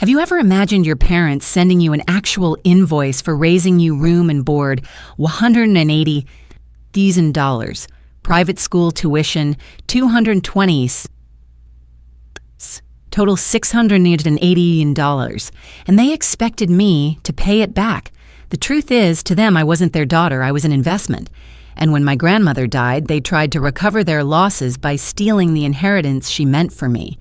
Have you ever imagined your parents sending you an actual invoice for raising you room and board, $180,000, private school tuition, $220, total $680, and they expected me to pay it back? The truth is, to them, I wasn't their daughter, I was an investment. And when my grandmother died, they tried to recover their losses by stealing the inheritance she meant for me.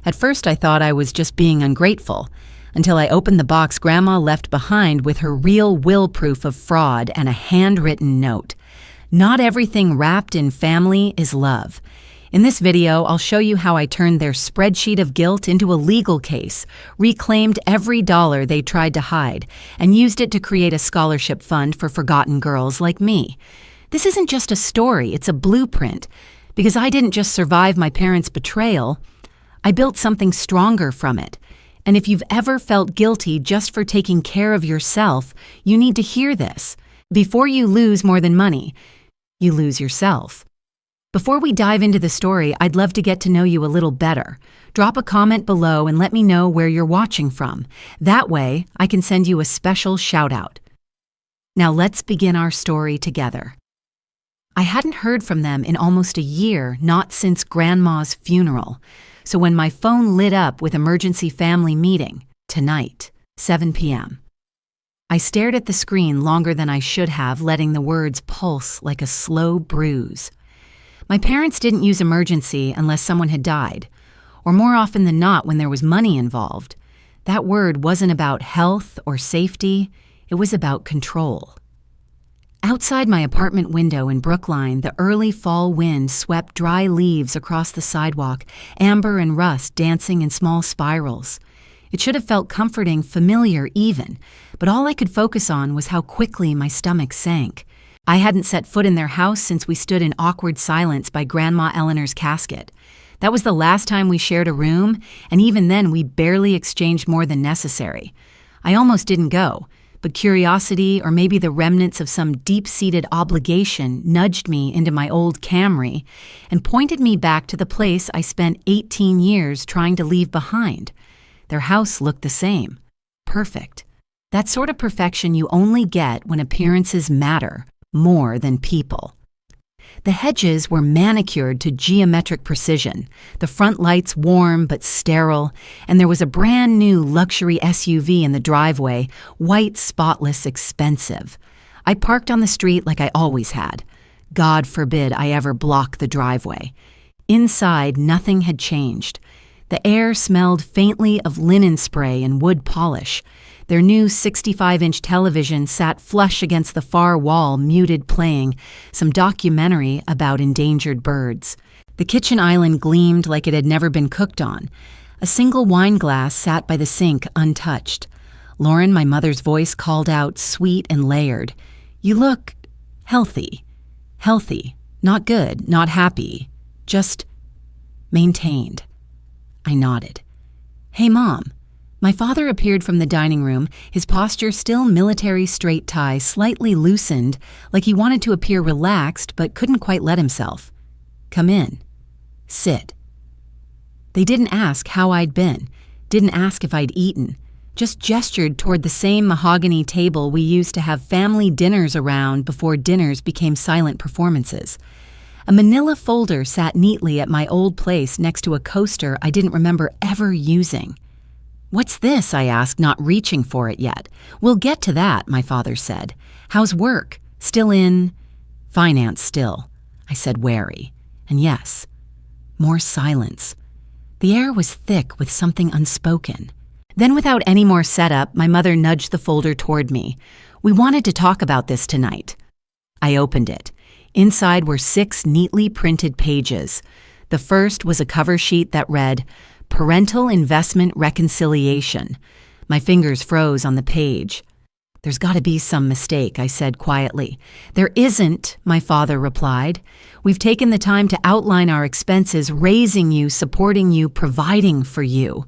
At first, I thought I was just being ungrateful, until I opened the box Grandma left behind with her real will proof of fraud and a handwritten note. Not everything wrapped in family is love. In this video, I'll show you how I turned their spreadsheet of guilt into a legal case, reclaimed every dollar they tried to hide, and used it to create a scholarship fund for forgotten girls like me. This isn't just a story, it's a blueprint, because I didn't just survive my parents' betrayal, I built something stronger from it. And if you've ever felt guilty just for taking care of yourself, you need to hear this. Before you lose more than money, you lose yourself. Before we dive into the story, I'd love to get to know you a little better. Drop a comment below and let me know where you're watching from. That way, I can send you a special shout out. Now let's begin our story together. I hadn't heard from them in almost a year, not since Grandma's funeral. So when my phone lit up with emergency family meeting, tonight, 7 p.m., I stared at the screen longer than I should have, letting the words pulse like a slow bruise. My parents didn't use emergency unless someone had died, or more often than not when there was money involved. That word wasn't about health or safety, it was about control. Outside my apartment window in Brookline, the early fall wind swept dry leaves across the sidewalk, amber and rust dancing in small spirals. It should have felt comforting, familiar even, but all I could focus on was how quickly my stomach sank. I hadn't set foot in their house since we stood in awkward silence by Grandma Eleanor's casket. That was the last time we shared a room, and even then we barely exchanged more than necessary. I almost didn't go, but curiosity, or maybe the remnants of some deep-seated obligation, nudged me into my old Camry and pointed me back to the place I spent 18 years trying to leave behind. Their house looked the same. Perfect. That sort of perfection you only get when appearances matter more than people. The hedges were manicured to geometric precision, the front lights warm but sterile, and there was a brand new luxury SUV in the driveway, white, spotless, expensive. I parked on the street like I always had. God forbid I ever block the driveway. Inside, nothing had changed. The air smelled faintly of linen spray and wood polish. Their new 65-inch television sat flush against the far wall, muted, playing some documentary about endangered birds. The kitchen island gleamed like it had never been cooked on. A single wine glass sat by the sink, untouched. Lauren, my mother's voice, called out, sweet and layered, "You look healthy. Healthy. Not good, not happy. Just maintained." I nodded. "Hey, Mom." My father appeared from the dining room, his posture still military straight tie, slightly loosened, like he wanted to appear relaxed but couldn't quite let himself. "Come in. Sit." They didn't ask how I'd been, didn't ask if I'd eaten, just gestured toward the same mahogany table we used to have family dinners around before dinners became silent performances. A manila folder sat neatly at my old place next to a coaster I didn't remember ever using. "What's this?" I asked, not reaching for it yet. "We'll get to that," my father said. "How's work? Still in finance still," I said, wary. And yes, more silence. The air was thick with something unspoken. Then, without any more setup, my mother nudged the folder toward me. "We wanted to talk about this tonight." I opened it. Inside were 6 neatly printed pages. The first was a cover sheet that read, "Parental Investment Reconciliation." My fingers froze on the page. "There's got to be some mistake," I said quietly. "There isn't," my father replied. "We've taken the time to outline our expenses, raising you, supporting you, providing for you."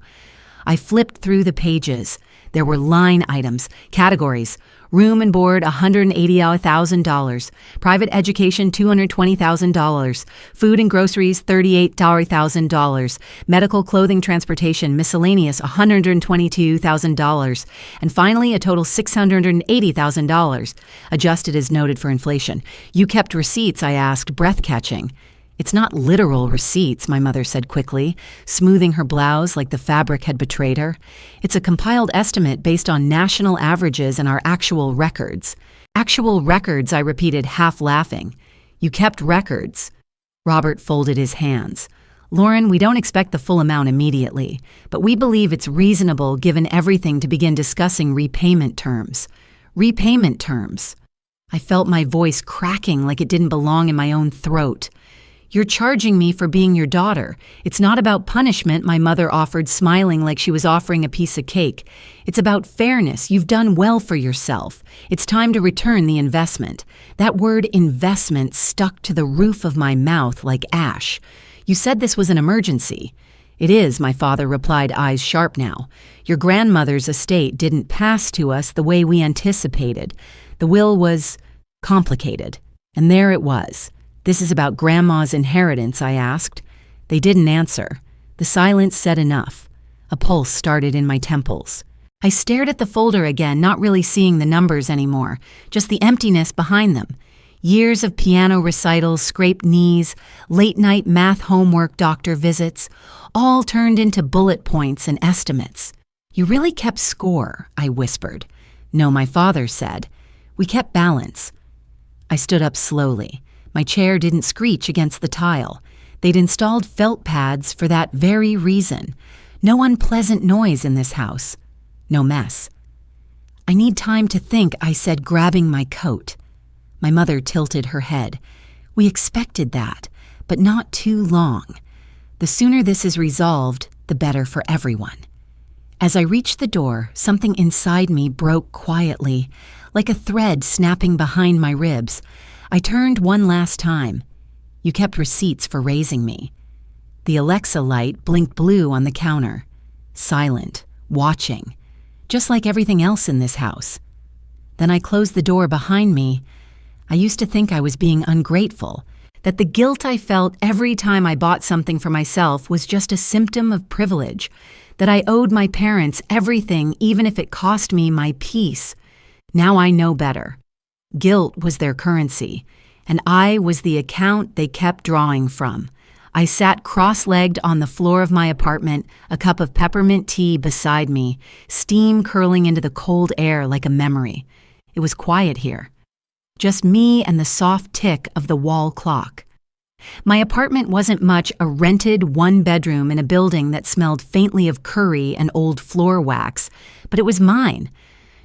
I flipped through the pages. There were line items, categories: room and board $180,000, private education $220,000, food and groceries $38,000, medical, clothing, transportation, miscellaneous $122,000, and finally a total $680,000, adjusted as noted for inflation. You kept receipts, I asked, breath-catching. It's not literal receipts, my mother said quickly, smoothing her blouse like the fabric had betrayed her. It's a compiled estimate based on national averages and our actual records. Actual records, I repeated, half laughing. You kept records. Robert folded his hands. Lauren, we don't expect the full amount immediately, but we believe it's reasonable given everything to begin discussing repayment terms. Repayment terms. I felt my voice cracking like it didn't belong in my own throat. You're charging me for being your daughter. It's not about punishment, my mother offered, smiling like she was offering a piece of cake. It's about fairness. You've done well for yourself. It's time to return the investment. That word investment stuck to the roof of my mouth like ash. You said this was an emergency. It is, my father replied, eyes sharp now. Your grandmother's estate didn't pass to us the way we anticipated. The will was complicated. And there it was. This is about Grandma's inheritance, I asked. They didn't answer. The silence said enough. A pulse started in my temples. I stared at the folder again, not really seeing the numbers anymore, just the emptiness behind them. Years of piano recitals, scraped knees, late-night math homework, doctor visits, all turned into bullet points and estimates. You really kept score, I whispered. No, my father said. We kept balance. I stood up slowly. My chair didn't screech against the tile. They'd installed felt pads for that very reason. No unpleasant noise in this house. No mess. I need time to think, I said, grabbing my coat. My mother tilted her head. We expected that, but not too long. The sooner this is resolved, the better for everyone. As I reached the door, something inside me broke quietly, like a thread snapping behind my ribs. I turned one last time. You kept receipts for raising me. The Alexa light blinked blue on the counter. Silent, watching, just like everything else in this house. Then I closed the door behind me. I used to think I was being ungrateful, that the guilt I felt every time I bought something for myself was just a symptom of privilege, that I owed my parents everything even if it cost me my peace. Now I know better. Guilt was their currency, and I was the account they kept drawing from. I sat cross-legged on the floor of my apartment, a cup of peppermint tea beside me, steam curling into the cold air like a memory. It was quiet here. Just me and the soft tick of the wall clock. My apartment wasn't much a rented one-bedroom in a building that smelled faintly of curry and old floor wax, but it was mine.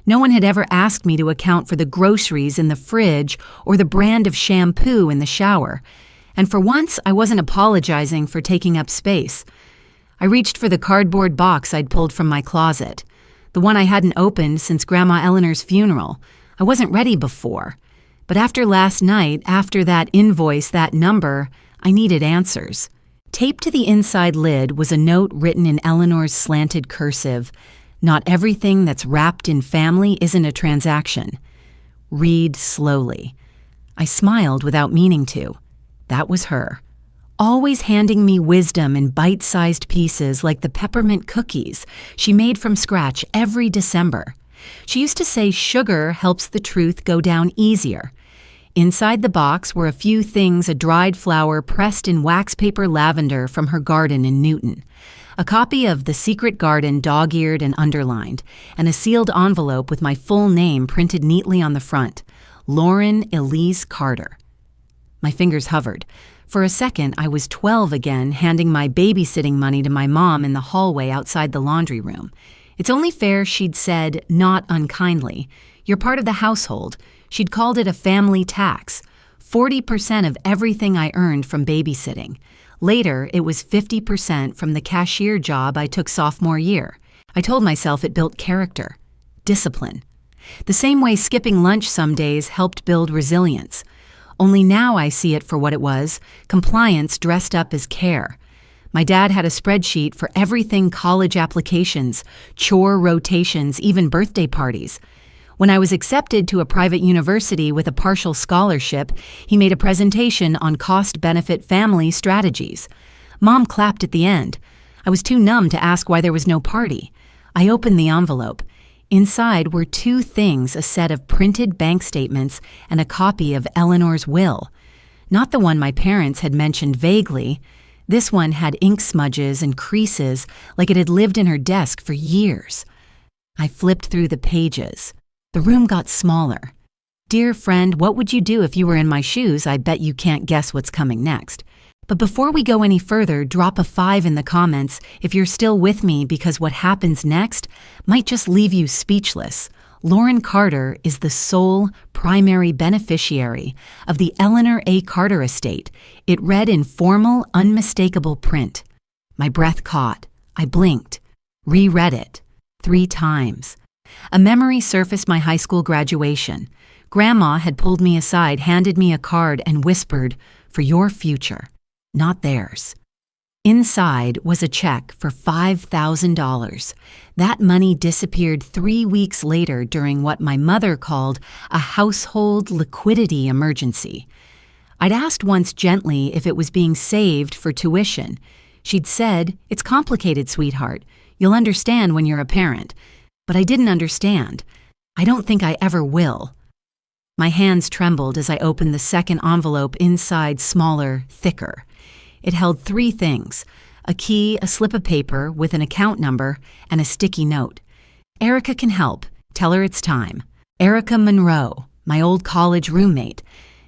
No one had ever asked me to account for the groceries in the fridge or the brand of shampoo in the shower. And for once, I wasn't apologizing for taking up space. I reached for the cardboard box I'd pulled from my closet, the one I hadn't opened since Grandma Eleanor's funeral. I wasn't ready before. But after last night, after that invoice, that number, I needed answers. Taped to the inside lid was a note written in Eleanor's slanted cursive. Not everything that's wrapped in family isn't a transaction. Read slowly. I smiled without meaning to. That was her. Always handing me wisdom in bite-sized pieces like the peppermint cookies she made from scratch every December. She used to say sugar helps the truth go down easier. Inside the box were a few things: a dried flower pressed in wax paper lavender from her garden in Newton, a copy of The Secret Garden dog-eared and underlined, and a sealed envelope with my full name printed neatly on the front, Lauren Elise Carter. My fingers hovered. For a second, I was 12 again, handing my babysitting money to my mom in the hallway outside the laundry room. It's only fair, she'd said, not unkindly. You're part of the household. She'd called it a family tax. 40% of everything I earned from babysitting. Later, it was 50% from the cashier job I took sophomore year. I told myself it built character, discipline. The same way skipping lunch some days helped build resilience. Only now I see it for what it was, compliance dressed up as care. My dad had a spreadsheet for everything: college applications, chore rotations, even birthday parties. When I was accepted to a private university with a partial scholarship, he made a presentation on cost-benefit family strategies. Mom clapped at the end. I was too numb to ask why there was no party. I opened the envelope. Inside were two things: a set of printed bank statements and a copy of Eleanor's will. Not the one my parents had mentioned vaguely. This one had ink smudges and creases like it had lived in her desk for years. I flipped through the pages. The room got smaller. Dear friend, what would you do if you were in my shoes? I bet you can't guess what's coming next. But before we go any further, drop a 5 in the comments if you're still with me, because what happens next might just leave you speechless. Lauren Carter is the sole primary beneficiary of the Eleanor A. Carter estate. It read in formal, unmistakable print. My breath caught. I blinked, reread it 3 times. A memory surfaced: my high school graduation. Grandma had pulled me aside, handed me a card, and whispered, "For your future, not theirs." Inside was a check for $5,000. That money disappeared 3 weeks later during what my mother called a household liquidity emergency. I'd asked once gently if it was being saved for tuition. She'd said, "It's complicated, sweetheart. You'll understand when you're a parent." But I didn't understand. I don't think I ever will. My hands trembled as I opened the second envelope, inside smaller, thicker. It held 3 things: a key, a slip of paper with an account number, and a sticky note. "Erica can help. Tell her it's time." Erica Monroe, my old college roommate,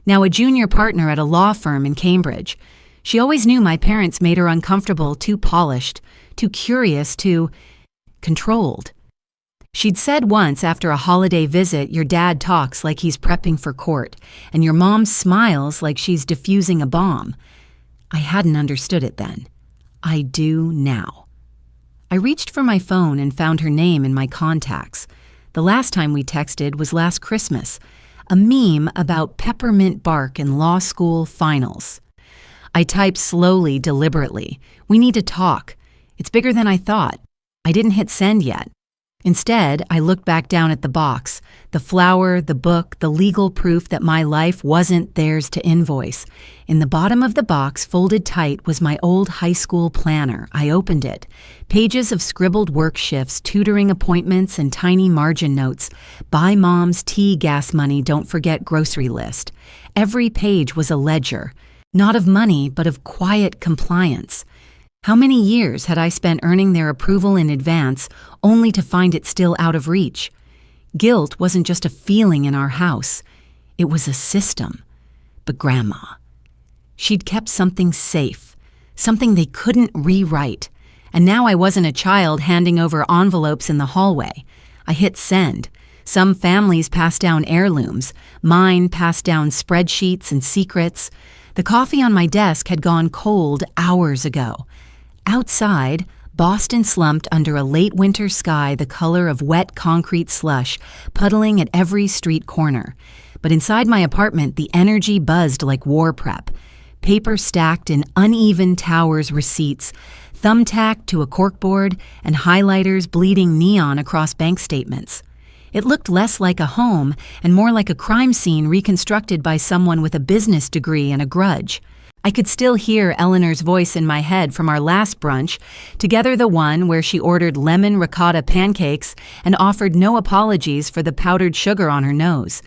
now a junior partner at a law firm in Cambridge. She always knew my parents made her uncomfortable, too polished, too curious, too controlled. She'd said once after a holiday visit, "Your dad talks like he's prepping for court, and your mom smiles like she's defusing a bomb." I hadn't understood it then. I do now. I reached for my phone and found her name in my contacts. The last time we texted was last Christmas, a meme about peppermint bark and law school finals. I typed slowly, deliberately. "We need to talk. It's bigger than I thought." I didn't hit send yet. Instead, I looked back down at the box, the flower, the book, the legal proof that my life wasn't theirs to invoice. In the bottom of the box, folded tight, was my old high school planner. I opened it. Pages of scribbled work shifts, tutoring appointments, and tiny margin notes. "Buy mom's tea, gas money, don't forget grocery list." Every page was a ledger, not of money, but of quiet compliance. How many years had I spent earning their approval in advance, only to find it still out of reach? Guilt wasn't just a feeling in our house. It was a system. But Grandma, she'd kept something safe, something they couldn't rewrite. And now I wasn't a child handing over envelopes in the hallway. I hit send. Some families pass down heirlooms. Mine passed down spreadsheets and secrets. The coffee on my desk had gone cold hours ago. Outside, Boston slumped under a late winter sky the color of wet concrete slush, puddling at every street corner. But inside my apartment, the energy buzzed like war prep. Paper stacked in uneven towers, receipts, thumbtacked to a corkboard, and highlighters bleeding neon across bank statements. It looked less like a home and more like a crime scene reconstructed by someone with a business degree and a grudge. I could still hear Eleanor's voice in my head from our last brunch, together the one where she ordered lemon ricotta pancakes and offered no apologies for the powdered sugar on her nose.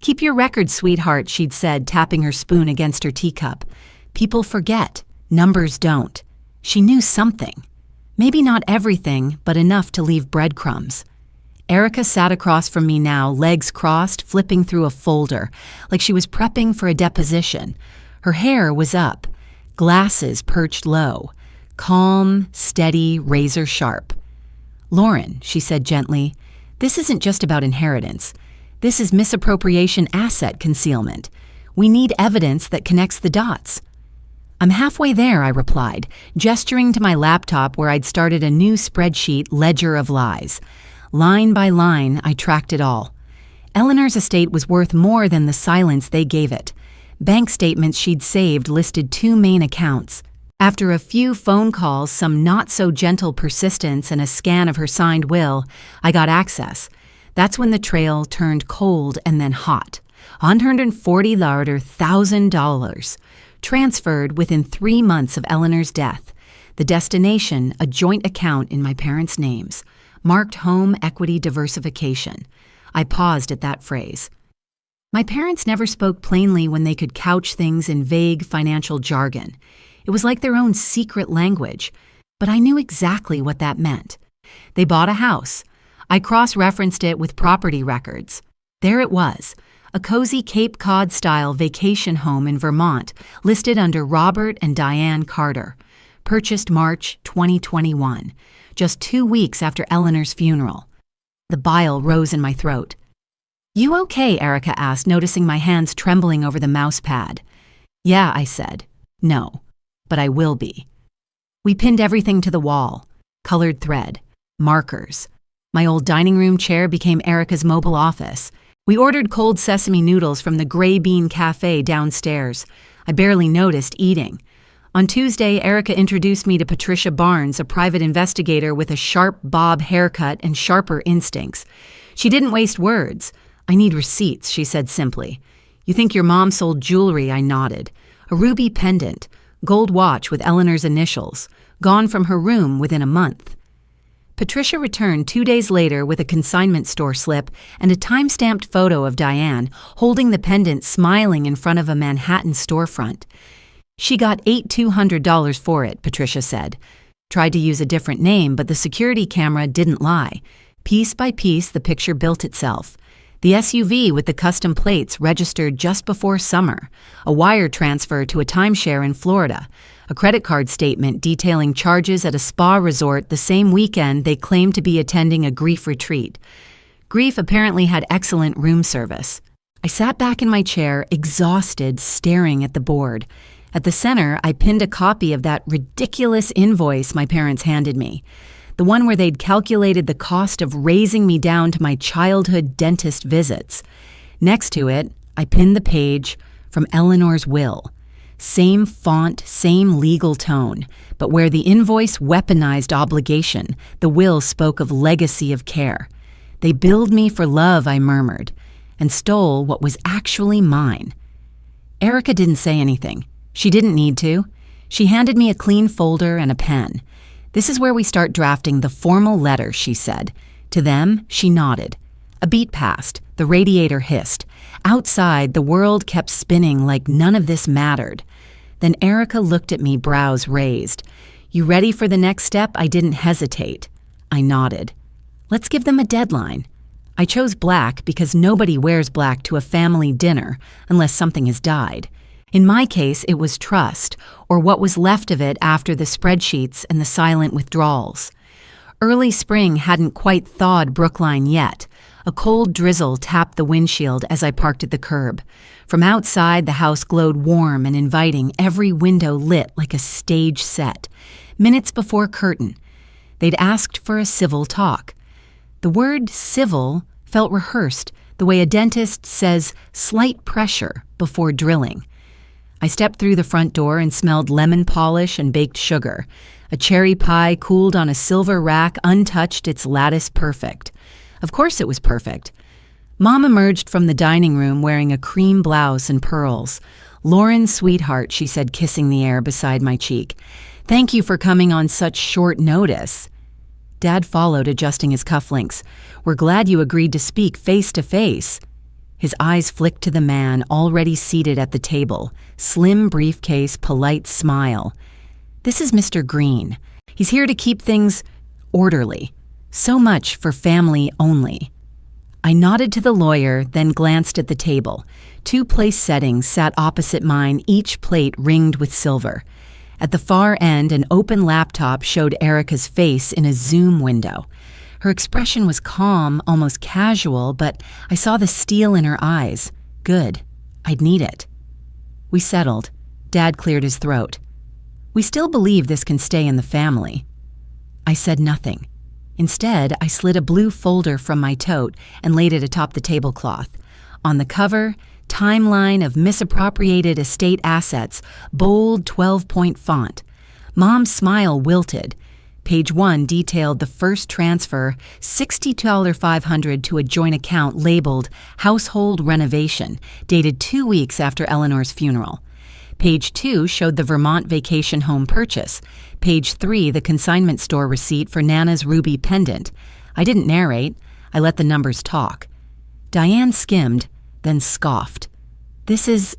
"Keep your record, sweetheart," she'd said, tapping her spoon against her teacup. "People forget. Numbers don't." She knew something. Maybe not everything, but enough to leave breadcrumbs. Erica sat across from me now, legs crossed, flipping through a folder, like she was prepping for a deposition. Her hair was up, glasses perched low, calm, steady, razor sharp. "Lauren," she said gently, "this isn't just about inheritance. This is misappropriation asset concealment. We need evidence that connects the dots." "I'm halfway there," I replied, gesturing to my laptop where I'd started a new spreadsheet, ledger of lies. Line by line, I tracked it all. Eleanor's estate was worth more than the silence they gave it. Bank statements she'd saved listed 2 main accounts. After a few phone calls, some not-so-gentle persistence, and a scan of her signed will, I got access. That's when the trail turned cold and then hot. $140,000, transferred within 3 months of Eleanor's death. The destination, a joint account in my parents' names, marked home equity diversification. I paused at that phrase. My parents never spoke plainly when they could couch things in vague financial jargon. It was like their own secret language, but I knew exactly what that meant. They bought a house. I cross-referenced it with property records. There it was, a cozy Cape Cod-style vacation home in Vermont, listed under Robert and Diane Carter. Purchased March 2021, just 2 weeks after Eleanor's funeral. The bile rose in my throat. "You okay?" Erica asked, noticing my hands trembling over the mouse pad. "Yeah," I said. "No, but I will be." We pinned everything to the wall. Colored thread. Markers. My old dining room chair became Erica's mobile office. We ordered cold sesame noodles from the Gray Bean Cafe downstairs. I barely noticed eating. On Tuesday, Erica introduced me to Patricia Barnes, a private investigator with a sharp bob haircut and sharper instincts. She didn't waste words. "I need receipts," she said simply. "You think your mom sold jewelry?" I nodded. A ruby pendant, gold watch with Eleanor's initials, gone from her room within a month. Patricia returned 2 days later with a consignment store slip and a time-stamped photo of Diane holding the pendant, smiling in front of a Manhattan storefront. "She got $8,200 for it," Patricia said. Tried to use a different name, but the security camera didn't lie. Piece by piece, the picture built itself. The SUV with the custom plates registered just before summer, a wire transfer to a timeshare in Florida, a credit card statement detailing charges at a spa resort the same weekend they claimed to be attending a grief retreat. Grief apparently had excellent room service. I sat back in my chair, exhausted, staring at the board. At the center, I pinned a copy of that ridiculous invoice my parents handed me. The one where they'd calculated the cost of raising me down to my childhood dentist visits. Next to it, I pinned the page from Eleanor's will. Same font, same legal tone, but where the invoice weaponized obligation, the will spoke of legacy of care. "They billed me for love," I murmured, and stole what was actually mine. Erica didn't say anything. She didn't need to. She handed me a clean folder and a pen. "This is where we start drafting the formal letter," she said. To them, she nodded. A beat passed. The radiator hissed. Outside, the world kept spinning like none of this mattered. Then Erica looked at me, brows raised. "You ready for the next step?" I didn't hesitate. I nodded. "Let's give them a deadline." I chose black because nobody wears black to a family dinner unless something has died. In my case, it was trust, or what was left of it after the spreadsheets and the silent withdrawals. Early spring hadn't quite thawed Brookline yet. A cold drizzle tapped the windshield as I parked at the curb. From outside, the house glowed warm and inviting, every window lit like a stage set. Minutes before curtain, they'd asked for a civil talk. The word civil felt rehearsed, the way a dentist says slight pressure before drilling. I stepped through the front door and smelled lemon polish and baked sugar. A cherry pie cooled on a silver rack, untouched, its lattice perfect. Of course it was perfect. Mom emerged from the dining room wearing a cream blouse and pearls. "Lauren, sweetheart," she said, kissing the air beside my cheek. "Thank you for coming on such short notice." Dad followed, adjusting his cufflinks. "We're glad you agreed to speak face to face." His eyes flicked to the man already seated at the table. Slim briefcase, polite smile. "This is Mr. Green. He's here to keep things orderly. So much for family only." I nodded to the lawyer, then glanced at the table. 2 place settings sat opposite mine, each plate ringed with silver. At the far end, an open laptop showed Erica's face in a Zoom window. Her expression was calm, almost casual, but I saw the steel in her eyes. Good. I'd need it. We settled. Dad cleared his throat. "We still believe this can stay in the family." I said nothing. Instead, I slid a blue folder from my tote and laid it atop the tablecloth. On the cover, timeline of misappropriated estate assets, bold 12-point font. Mom's smile wilted. Page 1 detailed the first transfer, $60,500 to a joint account labeled Household Renovation, dated 2 weeks after Eleanor's funeral. Page 2 showed the Vermont vacation home purchase. Page 3, the consignment store receipt for Nana's ruby pendant. I didn't narrate. I let the numbers talk. Diane skimmed, then scoffed. "This is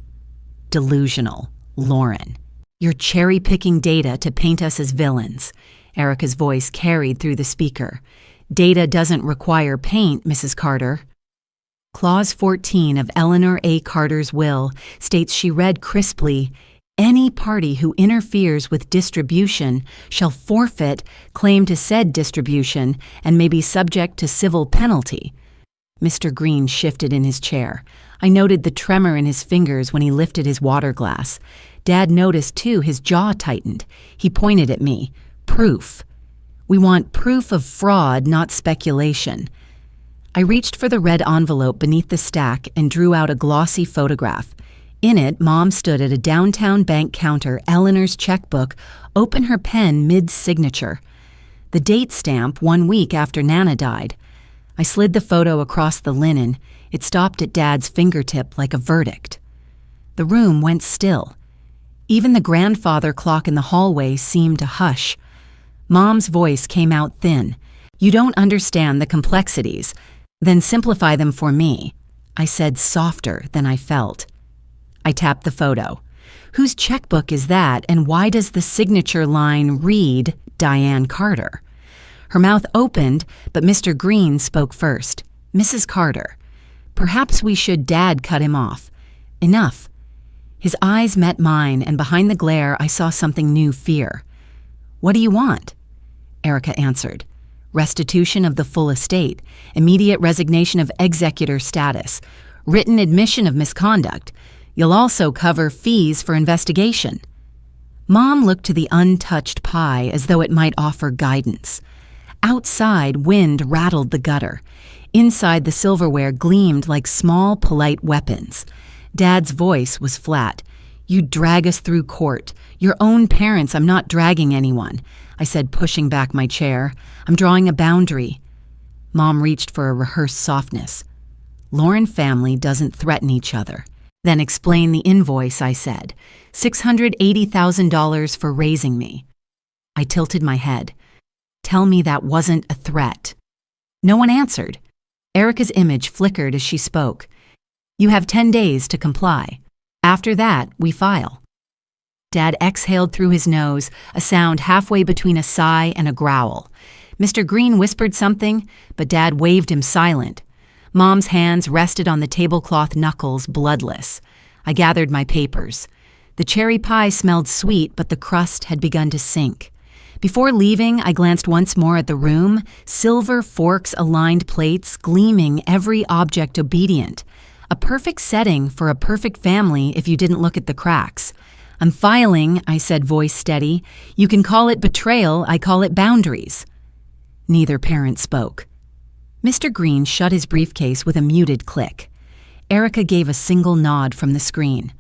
delusional, Lauren. You're cherry-picking data to paint us as villains." Erica's voice carried through the speaker. "Data doesn't require paint, Mrs. Carter." Clause 14 of Eleanor A. Carter's will states she read crisply, "Any party who interferes with distribution shall forfeit claim to said distribution and may be subject to civil penalty." Mr. Green shifted in his chair. I noted the tremor in his fingers when he lifted his water glass. Dad noticed, too, his jaw tightened. He pointed at me. "Proof. We want proof of fraud, not speculation." I reached for the red envelope beneath the stack and drew out a glossy photograph. In it, Mom stood at a downtown bank counter, Eleanor's checkbook, open her pen mid-signature. The date stamp 1 week after Nana died. I slid the photo across the linen. It stopped at Dad's fingertip like a verdict. The room went still. Even the grandfather clock in the hallway seemed to hush. Mom's voice came out thin. "You don't understand the complexities. Then simplify them for me," I said, softer than I felt. I tapped the photo. "Whose checkbook is that, and why does the signature line read Diane Carter?" Her mouth opened, but Mr. Green spoke first. "Mrs. Carter, perhaps we should..." Dad cut him off. "Enough." His eyes met mine, and behind the glare I saw something new: fear. "What do you want?" Erica answered. "Restitution of the full estate, immediate resignation of executor status, written admission of misconduct. You'll also cover fees for investigation." Mom looked to the untouched pie as though it might offer guidance. Outside, wind rattled the gutter. Inside, the silverware gleamed like small, polite weapons. Dad's voice was flat. "You drag us through court. Your own parents. I'm not dragging anyone," I said, pushing back my chair. "I'm drawing a boundary." Mom reached for a rehearsed softness. "Lauren family doesn't threaten each other." "Then explain the invoice," I said. $680,000 for raising me." I tilted my head. "Tell me that wasn't a threat." No one answered. Erica's image flickered as she spoke. "You have 10 days to comply. After that, we file." Dad exhaled through his nose, a sound halfway between a sigh and a growl. Mr. Green whispered something, but Dad waved him silent. Mom's hands rested on the tablecloth knuckles, bloodless. I gathered my papers. The cherry pie smelled sweet, but the crust had begun to sink. Before leaving, I glanced once more at the room, silver forks aligned plates, gleaming, every object obedient. A perfect setting for a perfect family if you didn't look at the cracks. "I'm filing," I said, voice steady. "You can call it betrayal, I call it boundaries." Neither parent spoke. Mr. Green shut his briefcase with a muted click. Erica gave a single nod from the screen.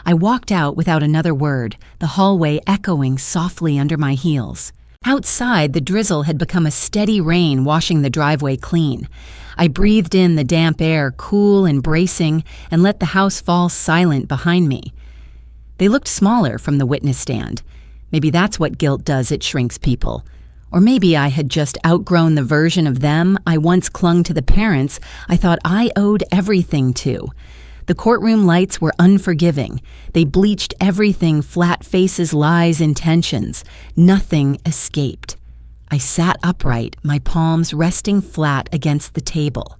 I walked out without another word, the hallway echoing softly under my heels. Outside, the drizzle had become a steady rain, washing the driveway clean. I breathed in the damp air, cool and bracing, and let the house fall silent behind me. They looked smaller from the witness stand. Maybe that's what guilt does, it shrinks people. Or maybe I had just outgrown the version of them I once clung to, the parents I thought I owed everything to. The courtroom lights were unforgiving. They bleached everything: flat faces, lies, intentions. Nothing escaped. I sat upright, my palms resting flat against the table.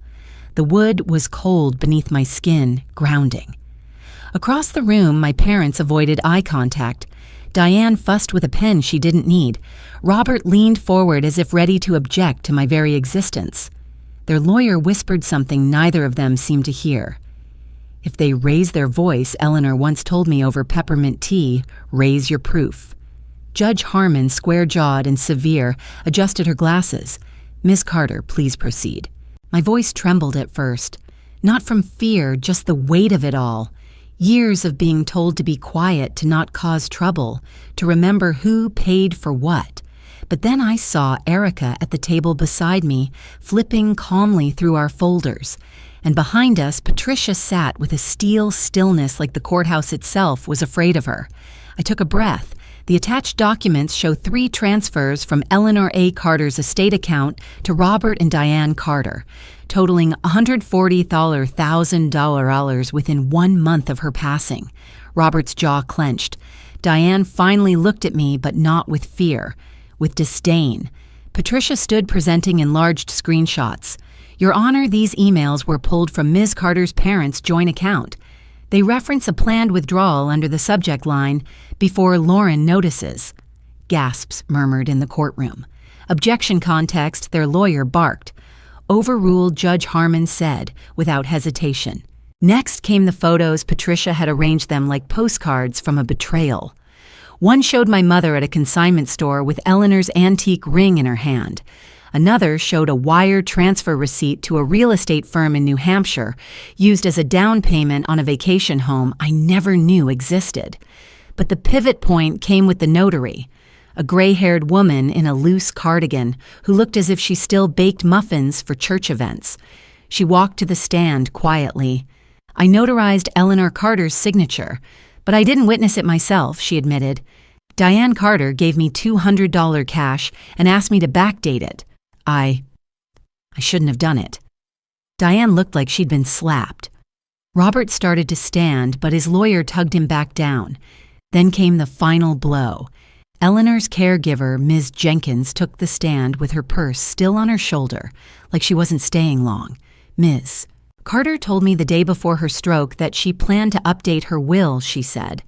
The wood was cold beneath my skin, grounding. Across the room, my parents avoided eye contact. Diane fussed with a pen she didn't need. Robert leaned forward as if ready to object to my very existence. Their lawyer whispered something neither of them seemed to hear. If they raise their voice, Eleanor once told me over peppermint tea, raise your proof. Judge Harmon, square-jawed and severe, adjusted her glasses. "Ms. Carter, please proceed." My voice trembled at first. Not from fear, just the weight of it all. Years of being told to be quiet, to not cause trouble, to remember who paid for what. But then I saw Erica at the table beside me, flipping calmly through our folders. And behind us, Patricia sat with a steel stillness like the courthouse itself was afraid of her. I took a breath. The attached documents show 3 transfers from Eleanor A. Carter's estate account to Robert and Diane Carter, totaling $140,000 within 1 month of her passing. Robert's jaw clenched. Diane finally looked at me, but not with fear, with disdain. Patricia stood presenting enlarged screenshots. Your Honor, these emails were pulled from Ms. Carter's parents' joint account. They reference a planned withdrawal under the subject line, before Lauren notices. Gasps murmured in the courtroom. Objection context, their lawyer barked. Overruled, Judge Harmon said, without hesitation. Next came the photos. Patricia had arranged them like postcards from a betrayal. One showed my mother at a consignment store with Eleanor's antique ring in her hand. Another showed a wire transfer receipt to a real estate firm in New Hampshire, used as a down payment on a vacation home I never knew existed. But the pivot point came with the notary, a gray-haired woman in a loose cardigan who looked as if she still baked muffins for church events. She walked to the stand quietly. I notarized Eleanor Carter's signature, but I didn't witness it myself, she admitted. Diane Carter gave me $200 cash and asked me to backdate it. I shouldn't have done it. Diane looked like she'd been slapped. Robert started to stand, but his lawyer tugged him back down. Then came the final blow. Eleanor's caregiver, Ms. Jenkins, took the stand with her purse still on her shoulder, like she wasn't staying long. Ms. Carter told me the day before her stroke that she planned to update her will, she said.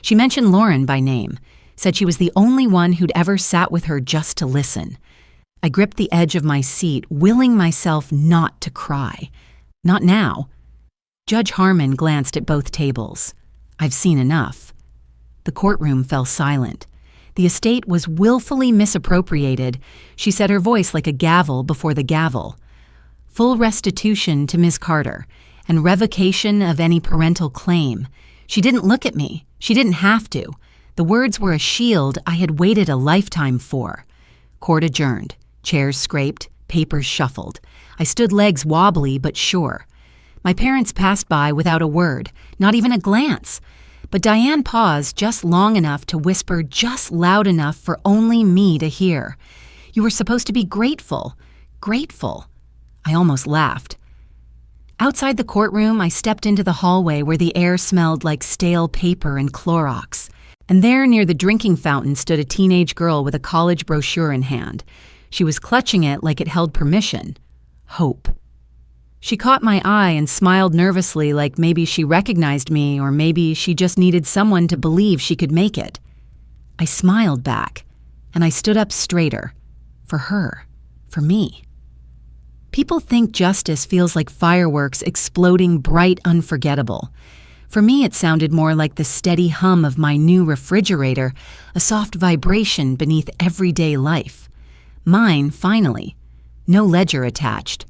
She mentioned Lauren by name, said she was the only one who'd ever sat with her just to listen. I gripped the edge of my seat, willing myself not to cry. Not now. Judge Harmon glanced at both tables. I've seen enough. The courtroom fell silent. The estate was willfully misappropriated, she said, her voice like a gavel before the gavel. Full restitution to Ms. Carter, and revocation of any parental claim. She didn't look at me. She didn't have to. The words were a shield I had waited a lifetime for. Court adjourned. Chairs scraped, papers shuffled. I stood legs wobbly but sure. My parents passed by without a word, not even a glance. But Diane paused just long enough to whisper just loud enough for only me to hear. You were supposed to be grateful. Grateful. I almost laughed. Outside the courtroom, I stepped into the hallway where the air smelled like stale paper and Clorox. And there, near the drinking fountain, stood a teenage girl with a college brochure in hand. She was clutching it like it held permission. Hope. She caught my eye and smiled nervously, like maybe she recognized me or maybe she just needed someone to believe she could make it. I smiled back, and I stood up straighter. For her. For me. People think justice feels like fireworks exploding bright, unforgettable. For me, it sounded more like the steady hum of my new refrigerator, a soft vibration beneath everyday life. Mine, finally. No ledger attached.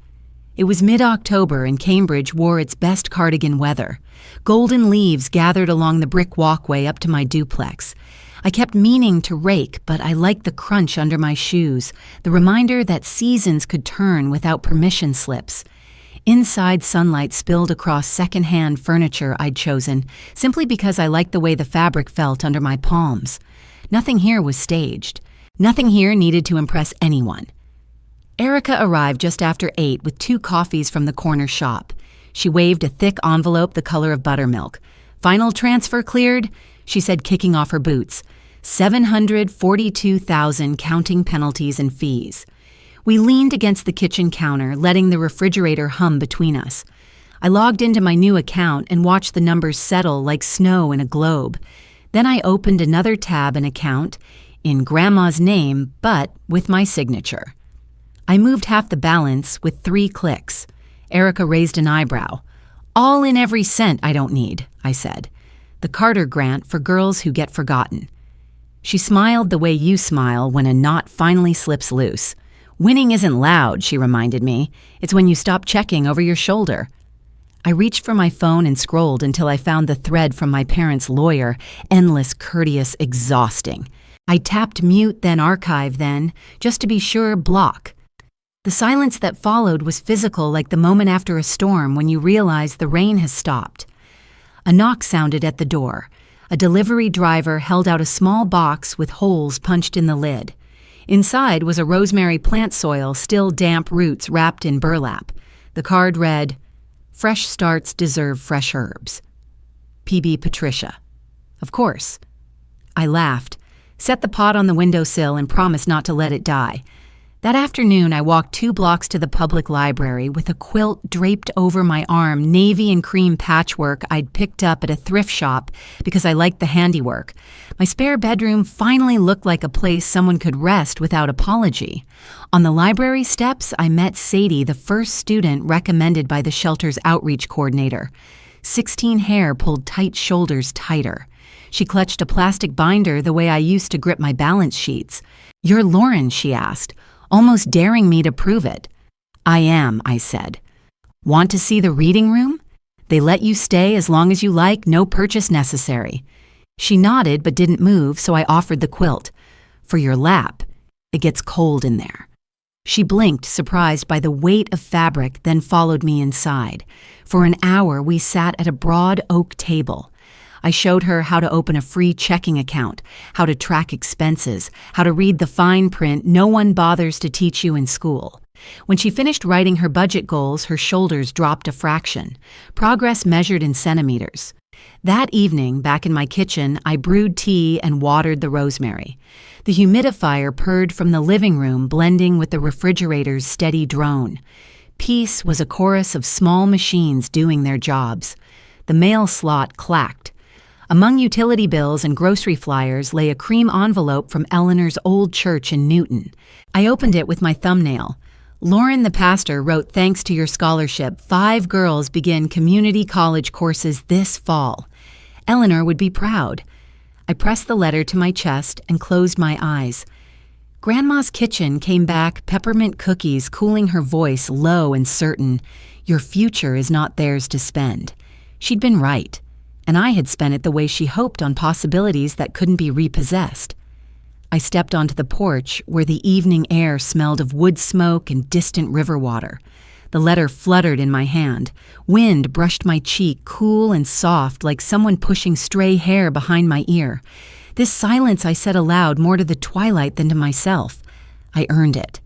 It was mid-October and Cambridge wore its best cardigan weather. Golden leaves gathered along the brick walkway up to my duplex. I kept meaning to rake, but I liked the crunch under my shoes, the reminder that seasons could turn without permission slips. Inside sunlight spilled across second-hand furniture I'd chosen, simply because I liked the way the fabric felt under my palms. Nothing here was staged. Nothing here needed to impress anyone. Erica arrived just after 8 with 2 coffees from the corner shop. She waved a thick envelope the color of buttermilk. Final transfer cleared, she said, kicking off her boots. $742,000 counting penalties and fees. We leaned against the kitchen counter, letting the refrigerator hum between us. I logged into my new account and watched the numbers settle like snow in a globe. Then I opened another tab and account, in Grandma's name, but with my signature. I moved half the balance with 3 clicks. Erica raised an eyebrow. All in every cent I don't need, I said. The Carter grant for girls who get forgotten. She smiled the way you smile when a knot finally slips loose. Winning isn't loud, she reminded me. It's when you stop checking over your shoulder. I reached for my phone and scrolled until I found the thread from my parents' lawyer, endless, courteous, exhausting. I tapped mute, then archive, then, just to be sure, block. The silence that followed was physical, like the moment after a storm when you realize the rain has stopped. A knock sounded at the door. A delivery driver held out a small box with holes punched in the lid. Inside was a rosemary plant soil, still damp roots wrapped in burlap. The card read, "Fresh starts deserve fresh herbs. PB Patricia." Of course. I laughed, set the pot on the windowsill, and promised not to let it die. That afternoon, I walked 2 blocks to the public library with a quilt draped over my arm, navy and cream patchwork I'd picked up at a thrift shop because I liked the handiwork. My spare bedroom finally looked like a place someone could rest without apology. On the library steps, I met Sadie, the first student recommended by the shelter's outreach coordinator. 16 hair pulled tight shoulders tighter. She clutched a plastic binder the way I used to grip my balance sheets. "You're Lauren," she asked, almost daring me to prove it. "I am," I said. "Want to see the reading room? They let you stay as long as you like, no purchase necessary." She nodded but didn't move, so I offered the quilt. "For your lap. It gets cold in there." She blinked, surprised by the weight of fabric, then followed me inside. For an hour, we sat at a broad oak table. I showed her how to open a free checking account, how to track expenses, how to read the fine print no one bothers to teach you in school. When she finished writing her budget goals, her shoulders dropped a fraction, progress measured in centimeters. That evening, back in my kitchen, I brewed tea and watered the rosemary. The humidifier purred from the living room, blending with the refrigerator's steady drone. Peace was a chorus of small machines doing their jobs. The mail slot clacked. Among utility bills and grocery flyers lay a cream envelope from Eleanor's old church in Newton. I opened it with my thumbnail. "Lauren, the pastor, wrote thanks to your scholarship. 5 girls begin community college courses this fall. Eleanor would be proud." I pressed the letter to my chest and closed my eyes. Grandma's kitchen came back, peppermint cookies cooling her voice low and certain. "Your future is not theirs to spend." She'd been right. And I had spent it the way she hoped, on possibilities that couldn't be repossessed. I stepped onto the porch, where the evening air smelled of wood smoke and distant river water. The letter fluttered in my hand. Wind brushed my cheek, cool and soft, like someone pushing stray hair behind my ear. This silence I said aloud, more to the twilight than to myself. I earned it.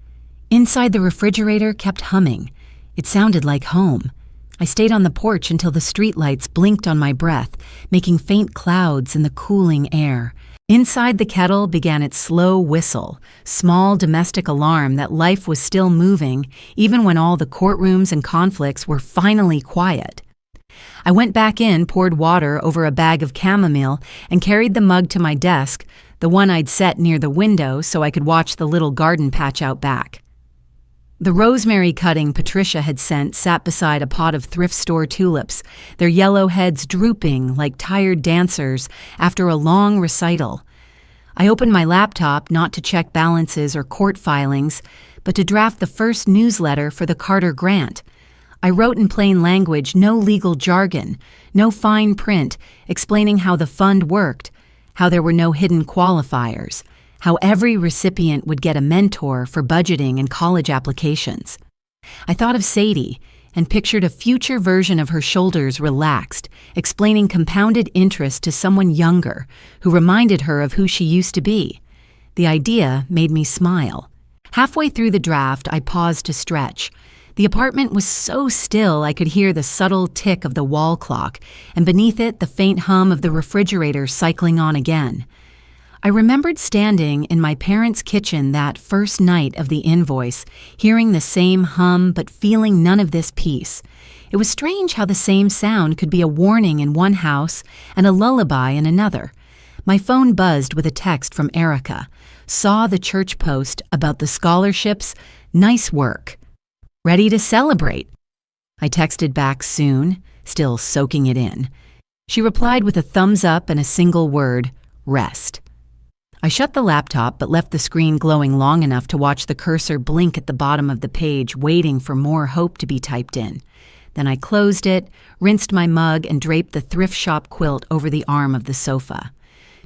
Inside the refrigerator kept humming. It sounded like home. I stayed on the porch until the streetlights blinked on my breath, making faint clouds in the cooling air. Inside the kettle began its slow whistle, small domestic alarm that life was still moving, even when all the courtrooms and conflicts were finally quiet. I went back in, poured water over a bag of chamomile, and carried the mug to my desk, the one I'd set near the window so I could watch the little garden patch out back. The rosemary cutting Patricia had sent sat beside a pot of thrift store tulips, their yellow heads drooping like tired dancers after a long recital. I opened my laptop not to check balances or court filings, but to draft the first newsletter for the Carter grant. I wrote in plain language, no legal jargon, no fine print, explaining how the fund worked, how there were no hidden qualifiers, how every recipient would get a mentor for budgeting and college applications. I thought of Sadie and pictured a future version of her shoulders relaxed, explaining compounded interest to someone younger who reminded her of who she used to be. The idea made me smile. Halfway through the draft, I paused to stretch. The apartment was so still I could hear the subtle tick of the wall clock, and beneath it the faint hum of the refrigerator cycling on again. I remembered standing in my parents' kitchen that first night of the invoice, hearing the same hum but feeling none of this peace. It was strange how the same sound could be a warning in one house and a lullaby in another. My phone buzzed with a text from Erica. Saw the church post about the scholarships. Nice work. Ready to celebrate. I texted back soon, still soaking it in. She replied with a thumbs up and a single word, rest. I shut the laptop but left the screen glowing long enough to watch the cursor blink at the bottom of the page, waiting for more hope to be typed in. Then I closed it, rinsed my mug, and draped the thrift shop quilt over the arm of the sofa.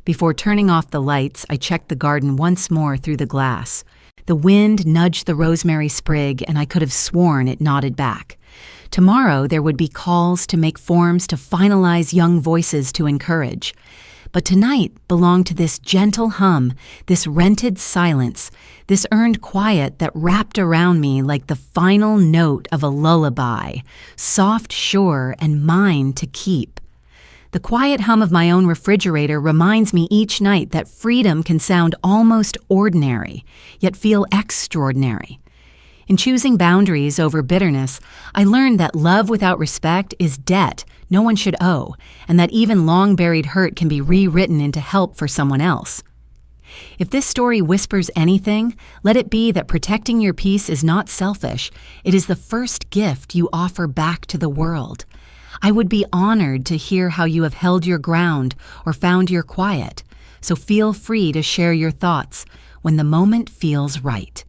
Before turning off the lights, I checked the garden once more through the glass. The wind nudged the rosemary sprig, and I could have sworn it nodded back. Tomorrow there would be calls to make forms to finalize young voices to encourage. But tonight belonged to this gentle hum, this rented silence, this earned quiet that wrapped around me like the final note of a lullaby, soft, sure, and mine to keep. The quiet hum of my own refrigerator reminds me each night that freedom can sound almost ordinary, yet feel extraordinary. In choosing boundaries over bitterness, I learned that love without respect is debt no one should owe, and that even long-buried hurt can be rewritten into help for someone else. If this story whispers anything, let it be that protecting your peace is not selfish. It is the first gift you offer back to the world. I would be honored to hear how you have held your ground or found your quiet, so feel free to share your thoughts when the moment feels right.